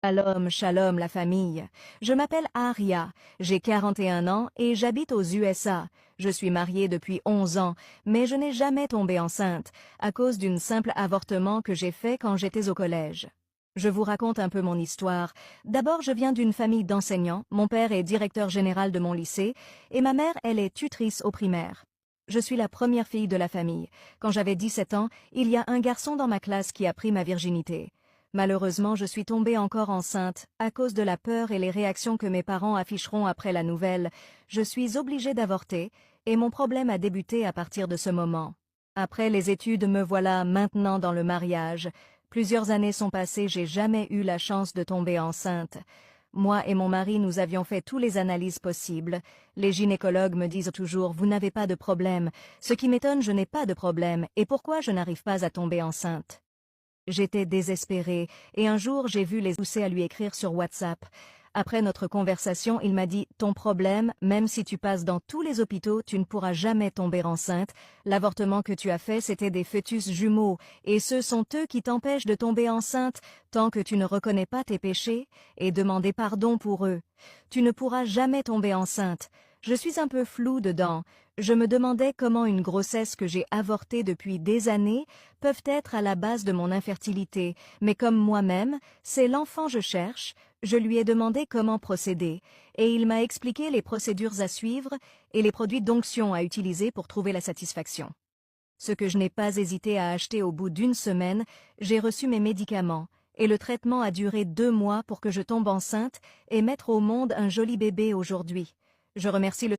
Shalom, shalom la famille. Je m'appelle Aria, j'ai 41 ans et j'habite aux USA. Je suis mariée depuis 11 ans, mais je n'ai jamais tombé enceinte, à cause d'un simple avortement que j'ai fait quand j'étais au collège. Je vous raconte un peu mon histoire. D'abord, je viens d'une famille d'enseignants, mon père est directeur général de mon lycée, et ma mère, elle est tutrice au primaire. Je suis la première fille de la famille. Quand j'avais 17 ans, il y a un garçon dans ma classe qui a pris ma virginité. Malheureusement, je suis tombée encore enceinte, à cause de la peur et les réactions que mes parents afficheront après la nouvelle. Je suis obligée d'avorter, et mon problème a débuté à partir de ce moment. Après les études, me voilà maintenant dans le mariage. Plusieurs années sont passées, j'ai jamais eu la chance de tomber enceinte. Moi et mon mari, nous avions fait toutes les analyses possibles. Les gynécologues me disent toujours « Vous n'avez pas de problème ». Ce qui m'étonne, je n'ai pas de problème. Et pourquoi je n'arrive pas à tomber enceinte? J'étais désespérée, et un jour j'ai vu les pousser à lui écrire sur WhatsApp. Après notre conversation, il m'a dit « Ton problème, même si tu passes dans tous les hôpitaux, tu ne pourras jamais tomber enceinte. L'avortement que tu as fait, c'était des fœtus jumeaux, et ce sont eux qui t'empêchent de tomber enceinte tant que tu ne reconnais pas tes péchés et demander pardon pour eux. Tu ne pourras jamais tomber enceinte. » Je suis un peu floue dedans. Je me demandais comment une grossesse que j'ai avortée depuis des années peuvent être à la base de mon infertilité, mais comme moi-même, c'est l'enfant je cherche, je lui ai demandé comment procéder, et il m'a expliqué les procédures à suivre et les produits d'onction à utiliser pour trouver la satisfaction. Ce que je n'ai pas hésité à acheter au bout d'une semaine, j'ai reçu mes médicaments, et le traitement a duré 2 mois pour que je tombe enceinte et mettre au monde un joli bébé aujourd'hui. Je remercie le